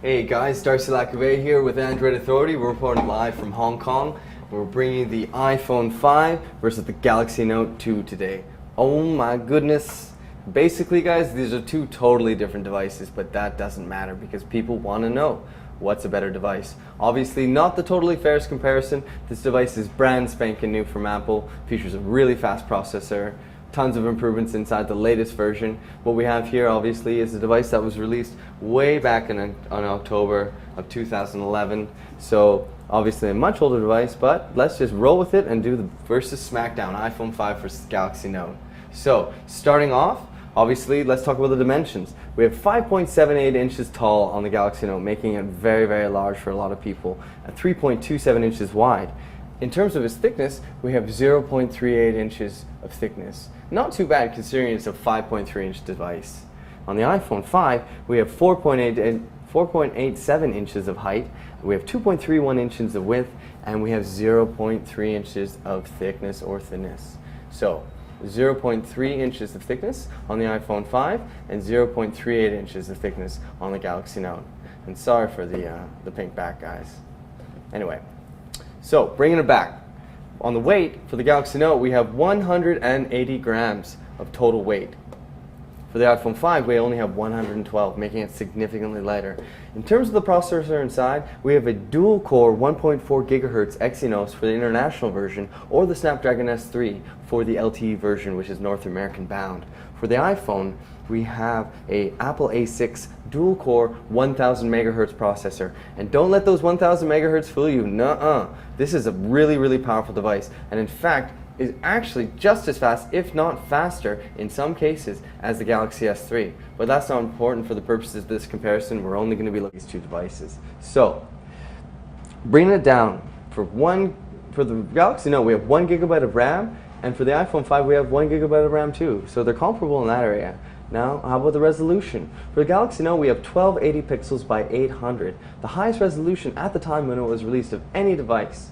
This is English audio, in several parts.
Hey guys, Darcy Lacavay here with Android Authority. We're reporting live from Hong Kong. We're bringing the iPhone 5 versus the Galaxy Note 2 today. Oh my goodness. Basically guys, these are two totally different devices, but that doesn't matter because people want to know what's a better device. Obviously not the totally fairest comparison. This device is brand spanking new from Apple, features a really fast processor, tons of improvements inside the latest version. What we have here obviously is a device that was released way back on October of 2011. So obviously a much older device, but let's just roll with it and do the versus SmackDown, iPhone 5 versus Galaxy Note. So starting off, obviously let's talk about the dimensions. We have 5.78 inches tall on the Galaxy Note, making it very, very large for a lot of people, at 3.27 inches wide. In terms of its thickness, we have 0.38 inches of thickness. Not too bad considering it's a 5.3 inch device. On the iPhone 5, we have 4.87 inches of height, we have 2.31 inches of width, and we have 0.3 inches of thickness or thinness. So 0.3 inches of thickness on the iPhone 5 and 0.38 inches of thickness on the Galaxy Note. And sorry for the pink back, guys. Anyway. So, bringing it back, on the weight for the Galaxy Note, we have 180 grams of total weight. For the iPhone 5, we only have 112, making it significantly lighter. In terms of the processor inside, we have a dual-core 1.4 GHz Exynos for the international version, or the Snapdragon S3 for the LTE version, which is North American bound. For the iPhone, we have a Apple A6 dual-core 1000 MHz processor. And don't let those 1000 MHz fool you, nuh-uh. This is a really, really powerful device, and in fact, is actually just as fast, if not faster, in some cases, as the Galaxy S3. But that's not important for the purposes of this comparison. We're only going to be looking at these two devices. So, bringing it down, for the Galaxy Note, we have 1 GB of RAM, and for the iPhone 5, we have 1 GB of RAM too. So they're comparable in that area. Now, how about the resolution? For the Galaxy Note, we have 1280 pixels by 800, the highest resolution at the time when it was released of any device.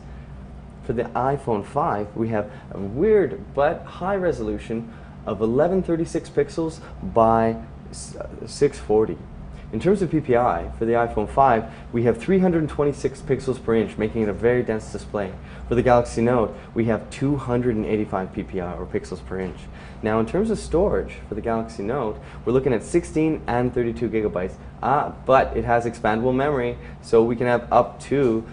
For the iPhone 5, we have a weird but high resolution of 1136 pixels by 640. In terms of PPI, for the iPhone 5, we have 326 pixels per inch, making it a very dense display. For the Galaxy Note, we have 285 PPI, or pixels per inch. Now, in terms of storage, for the Galaxy Note, we're looking at 16 and 32 gigabytes. But it has expandable memory, so we can have up to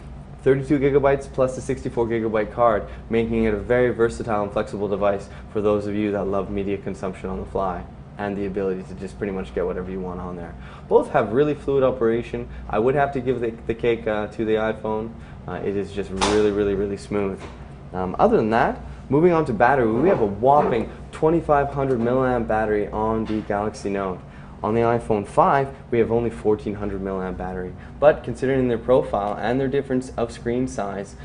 32 gigabytes plus a 64 gigabyte card, making it a very versatile and flexible device for those of you that love media consumption on the fly and the ability to just pretty much get whatever you want on there. Both have really fluid operation. I would have to give the cake to the iPhone. It is just really, really, really smooth. Other than that, moving on to battery, we have a whopping 2500 milliamp battery on the Galaxy Note. On the iPhone 5, we have only 1400 milliamp battery, but considering their profile and their difference of screen size,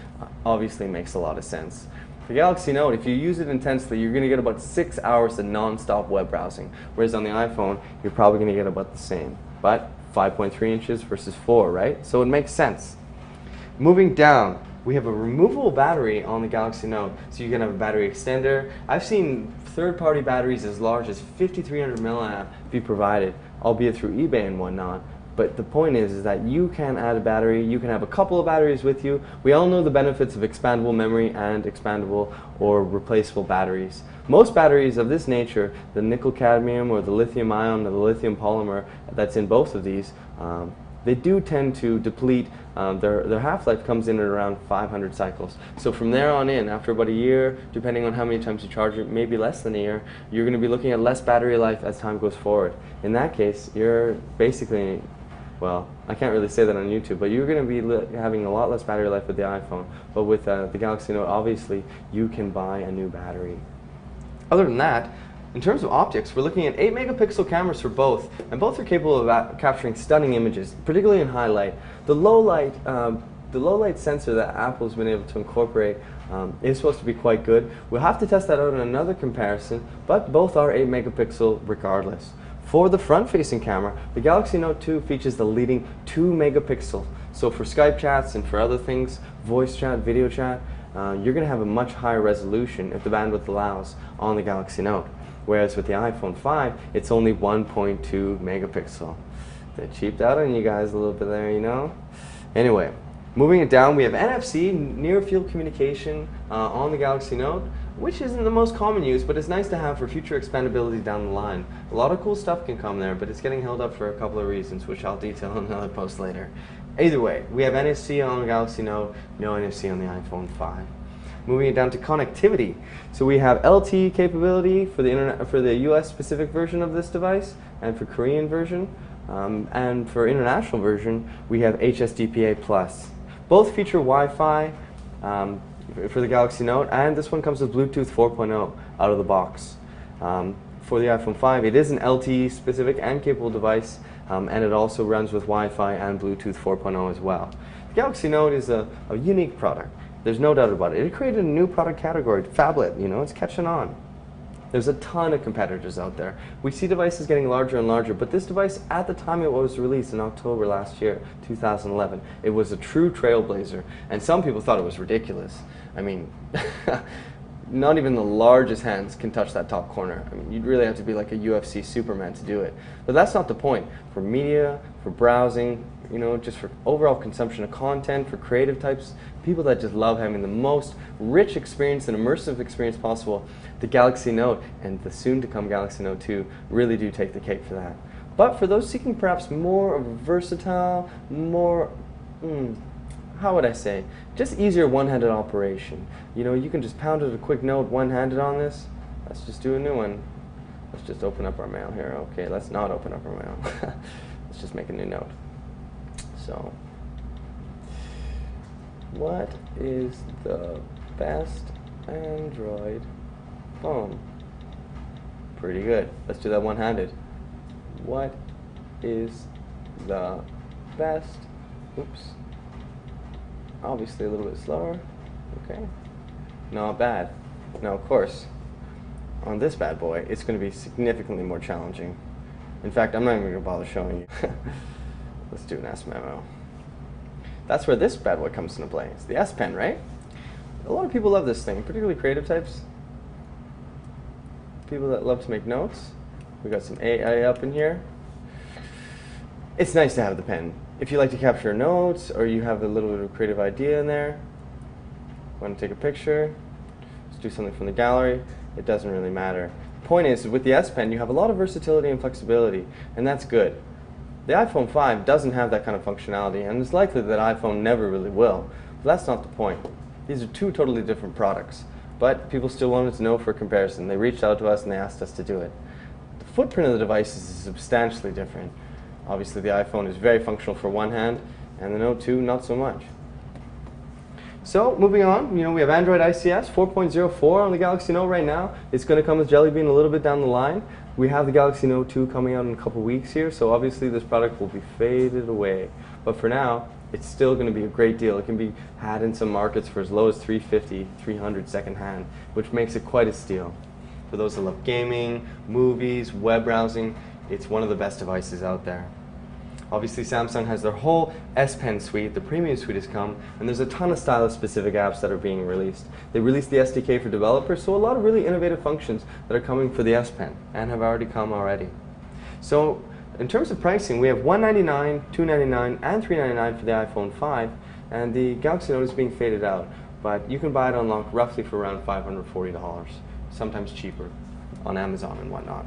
obviously makes a lot of sense. The Galaxy Note, if you use it intensely, you're going to get about 6 hours of non-stop web browsing, whereas on the iPhone, you're probably going to get about the same. But 5.3 inches versus 4, right? So it makes sense. Moving down, we have a removable battery on the Galaxy Note, so you can have a battery extender. I've seen third-party batteries as large as 5300 milliamp be provided, albeit through eBay and whatnot. But the point is that you can add a battery, you can have a couple of batteries with you. We all know the benefits of expandable memory and expandable or replaceable batteries. Most batteries of this nature, the nickel cadmium or the lithium ion or the lithium polymer that's in both of these, they do tend to deplete. Their half-life comes in at around 500 cycles. So from there on in, after about a year, depending on how many times you charge it, maybe less than a year, you're going to be looking at less battery life as time goes forward. In that case, you're basically, well, I can't really say that on YouTube, but you're going to be having a lot less battery life with the iPhone. But with the Galaxy Note, obviously, you can buy a new battery. Other than that, in terms of optics, we're looking at 8 megapixel cameras for both, and both are capable of capturing stunning images, particularly in high light. The low light sensor that Apple's been able to incorporate is supposed to be quite good. We'll have to test that out in another comparison, but both are 8 megapixel regardless. For the front-facing camera, the Galaxy Note 2 features the leading 2 megapixel. So for Skype chats and for other things, voice chat, video chat, you're going to have a much higher resolution if the bandwidth allows on the Galaxy Note. Whereas with the iPhone 5, it's only 1.2 megapixel. They cheaped out on you guys a little bit there, you know? Anyway, moving it down, we have NFC, near field communication, on the Galaxy Note, which isn't the most common use, but it's nice to have for future expandability down the line. A lot of cool stuff can come there, but it's getting held up for a couple of reasons, which I'll detail in another post later. Either way, we have NFC on the Galaxy Note, no NFC on the iPhone 5. Moving it down to connectivity. So we have LTE capability for the internet, for the US specific version of this device, and for Korean version. And for international version, we have HSDPA+. Both feature Wi-Fi for the Galaxy Note, and this one comes with Bluetooth 4.0 out of the box. For the iPhone 5, it is an LTE specific and capable device, and it also runs with Wi-Fi and Bluetooth 4.0 as well. The Galaxy Note is a unique product. There's no doubt about it. It created a new product category, phablet, you know, it's catching on. There's a ton of competitors out there. We see devices getting larger and larger, but this device, at the time it was released in October last year, 2011, it was a true trailblazer, and some people thought it was ridiculous. I mean, not even the largest hands can touch that top corner. I mean, you'd really have to be like a UFC Superman to do it. But that's not the point. For media, for browsing, you know, just for overall consumption of content, for creative types, people that just love having the most rich experience and immersive experience possible, the Galaxy Note and the soon-to-come Galaxy Note 2 really do take the cake for that. But for those seeking perhaps more of a versatile, more, how would I say, just easier one-handed operation. You know, you can just pound it a quick note one-handed on this. Let's just do a new one. Let's just open up our mail here. Okay, let's not open up our mail. Let's just make a new note. So, what is the best Android phone? Pretty good. Let's do that one-handed. What is the best, obviously a little bit slower, okay, not bad. Now of course, on this bad boy, it's going to be significantly more challenging. In fact, I'm not even going to bother showing you. Let's do an S memo. That's where this bad boy comes into play. It's the S Pen, right? A lot of people love this thing, particularly creative types. People that love to make notes. We got some AI up in here. It's nice to have the pen. If you like to capture notes, or you have a little bit of creative idea in there, want to take a picture, let's do something from the gallery, it doesn't really matter. The point is, with the S Pen, you have a lot of versatility and flexibility, and that's good. The iPhone 5 doesn't have that kind of functionality, and it's likely that iPhone never really will. But that's not the point. These are two totally different products, but people still wanted to know for comparison. They reached out to us and they asked us to do it. The footprint of the devices is substantially different. Obviously, the iPhone is very functional for one hand, and the Note 2 not so much. So, moving on, you know, we have Android ICS 4.04 on the Galaxy Note right now. It's going to come with Jelly Bean a little bit down the line. We have the Galaxy Note 2 coming out in a couple weeks here, so obviously this product will be faded away. But for now, it's still going to be a great deal. It can be had in some markets for as low as $350, $300 secondhand, which makes it quite a steal. For those that love gaming, movies, web browsing, it's one of the best devices out there. Obviously, Samsung has their whole S Pen suite, the premium suite has come, and there's a ton of stylus-specific apps that are being released. They released the SDK for developers, so a lot of really innovative functions that are coming for the S Pen, and have already come already. So, in terms of pricing, we have $199, $299, and $399 for the iPhone 5, and the Galaxy Note is being faded out, but you can buy it on lock roughly for around $540, sometimes cheaper, on Amazon and whatnot.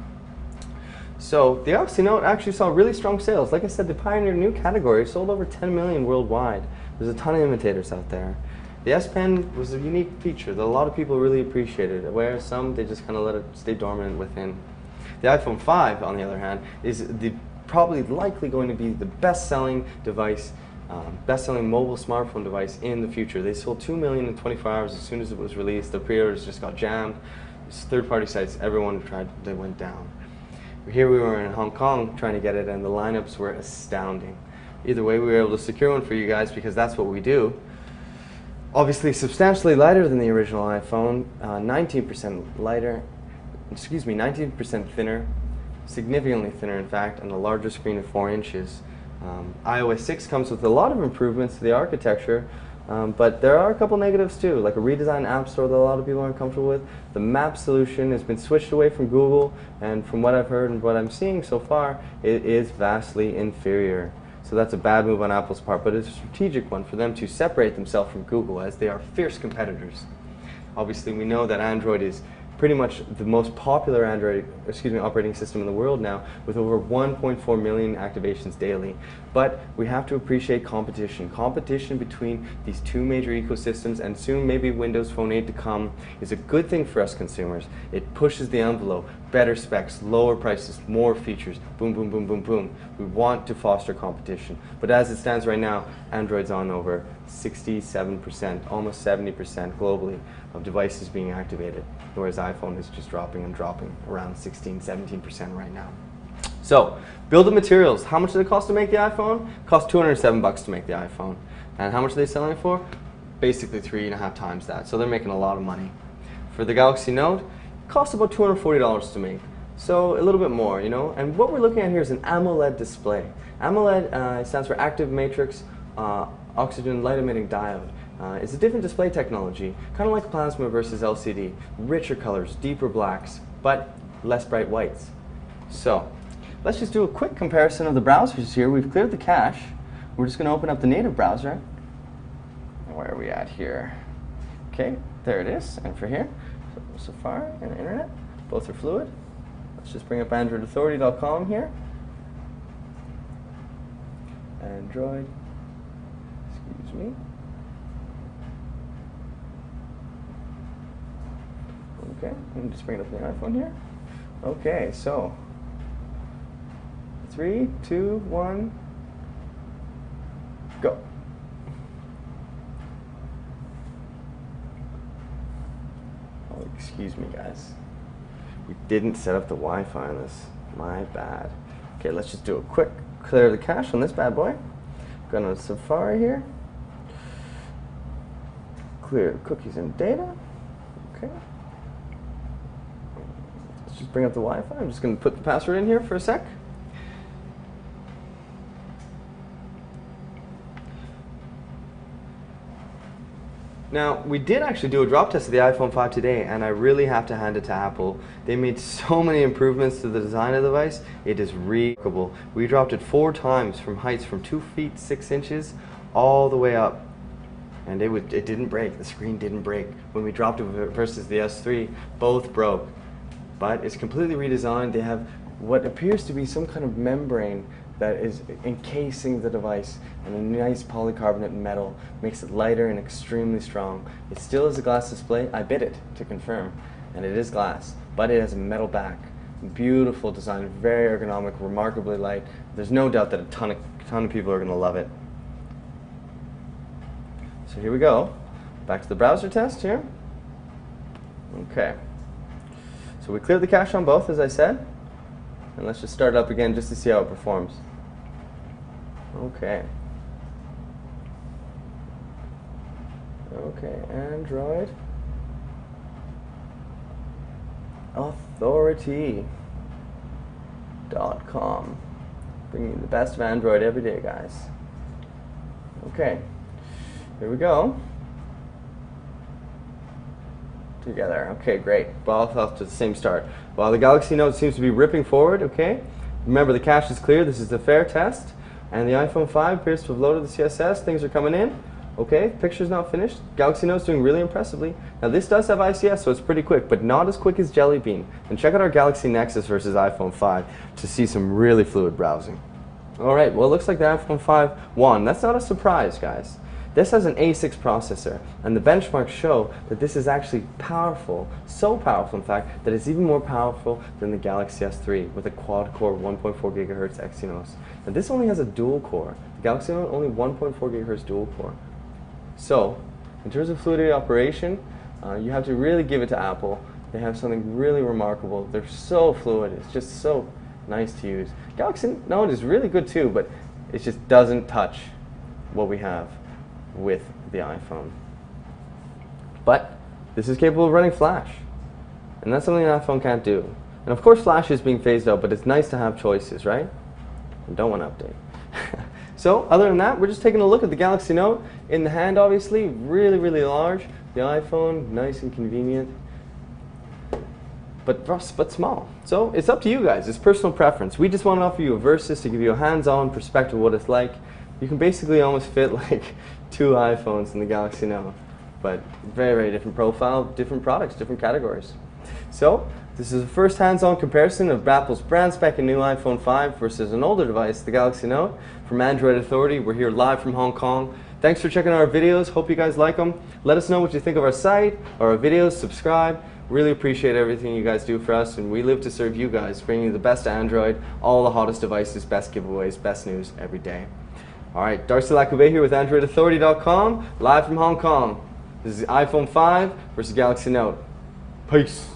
So the Galaxy Note actually saw really strong sales. Like I said, they pioneered a new category, sold over 10 million worldwide. There's a ton of imitators out there. The S Pen was a unique feature that a lot of people really appreciated, whereas some, they just kind of let it stay dormant within. The iPhone 5, on the other hand, is probably likely going to be the best-selling device, best-selling mobile smartphone device in the future. They sold 2 million in 24 hours as soon as it was released. The pre-orders just got jammed. Third-party sites, everyone tried, they went down. Here we were in Hong Kong trying to get it, and the lineups were astounding. Either way, we were able to secure one for you guys because that's what we do. Obviously, substantially lighter than the original iPhone, 19% lighter, 19% thinner, significantly thinner in fact, and a larger screen of 4 inches. iOS 6 comes with a lot of improvements to the architecture, But there are a couple negatives too, like a redesigned app store that a lot of people aren't comfortable with. The map solution has been switched away from Google, and from what I've heard and what I'm seeing so far, it is vastly inferior. So that's a bad move on Apple's part, but it's a strategic one for them to separate themselves from Google, as they are fierce competitors. Obviously, we know that Android is pretty much the most popular operating system in the world now, with over 1.4 million activations daily. But we have to appreciate competition. Competition between these two major ecosystems, and soon maybe Windows Phone 8 to come, is a good thing for us consumers. It pushes the envelope, better specs, lower prices, more features, boom, boom, boom, boom, boom. We want to foster competition. But as it stands right now, Android's on over 67%, almost 70% globally of devices being activated, whereas iPhone is just dropping and dropping around 16, 17% right now. So, bill of materials. How much does it cost to make the iPhone? It costs $207 to make the iPhone. And how much are they selling it for? Basically 3.5 times that. So they're making a lot of money. For the Galaxy Note, it costs about $240 to make. So a little bit more, you know. And what we're looking at here is an AMOLED display. AMOLED stands for Active Matrix Oxygen Light Emitting Diode. It's a different display technology, kind of like plasma versus LCD. Richer colors, deeper blacks, but less bright whites. So, let's just do a quick comparison of the browsers here. We've cleared the cache. We're just going to open up the native browser. Where are we at here? Okay, there it is. And for here, Safari and Internet, both are fluid. Let's just bring up AndroidAuthority.com here. Android, excuse me. Okay, let me just bring it up on the iPhone here. Okay, so 3, 2, 1, go. Oh, excuse me, guys. We didn't set up the Wi-Fi on this. My bad. Okay, let's just do a quick clear of the cache on this bad boy. Going on Safari here. Clear cookies and data. Okay. Let's just bring up the Wi-Fi. I'm just going to put the password in here for a sec. Now, we did actually do a drop test of the iPhone 5 today, and I really have to hand it to Apple. They made so many improvements to the design of the device, it is remarkable. We dropped it 4 times from heights from 2 feet 6 inches all the way up. And it didn't break, the screen didn't break. When we dropped it versus the S3, both broke. But it's completely redesigned. They have what appears to be some kind of membrane that is encasing the device, and a nice polycarbonate metal makes it lighter and extremely strong. It still is a glass display. I bit it to confirm, and it is glass, but it has a metal back. Beautiful design, very ergonomic, remarkably light. There's no doubt that a ton of people are going to love it. So here we go. Back to the browser test here. Okay. So we cleared the cache on both, as I said. And let's just start it up again just to see how it performs. Okay. Okay, Android Authority.com. Bringing you the best of Android every day, guys. Okay, here we go. Together. Okay, great. Both off to the same start. While the Galaxy Note seems to be ripping forward, okay? Remember, the cache is clear. This is the fair test. And the iPhone 5 appears to have loaded the CSS. Things are coming in. Okay, picture's not finished. Galaxy Note's doing really impressively. Now, this does have ICS, so it's pretty quick, but not as quick as Jelly Bean. And check out our Galaxy Nexus versus iPhone 5 to see some really fluid browsing. All right, well, it looks like the iPhone 5 won. That's not a surprise, guys. This has an A6 processor, and the benchmarks show that this is actually powerful, so powerful in fact, that it's even more powerful than the Galaxy S3 with a quad-core 1.4 GHz Exynos. And this only has a dual-core. The Galaxy Note only 1.4 GHz dual-core. So, in terms of fluidity operation, you have to really give it to Apple. They have something really remarkable. They're so fluid. It's just so nice to use. Galaxy Note is really good too, but it just doesn't touch what we have with the iPhone. But this is capable of running Flash, and that's something an iPhone can't do. And of course Flash is being phased out, but it's nice to have choices, right? I don't want to update. So other than that, we're just taking a look at the Galaxy Note in the hand, obviously, really, really large. The iPhone, nice and convenient, but small. So it's up to you guys. It's personal preference. We just want to offer you a Versus to give you a hands-on perspective of what it's like. You can basically almost fit like 2 iPhones in the Galaxy Note, but very, very different profile, different products, different categories. So this is the first hands-on comparison of Apple's brand spanking new iPhone 5 versus an older device, the Galaxy Note. From Android Authority, we're here live from Hong Kong. Thanks for checking out our videos. Hope you guys like them. Let us know what you think of our site or our videos. Subscribe. Really appreciate everything you guys do for us, and we live to serve you guys, bringing you the best Android, all the hottest devices, best giveaways, best news every day. All right, Darcy Lacouvé here with AndroidAuthority.com, live from Hong Kong. This is the iPhone 5 versus Galaxy Note. Peace.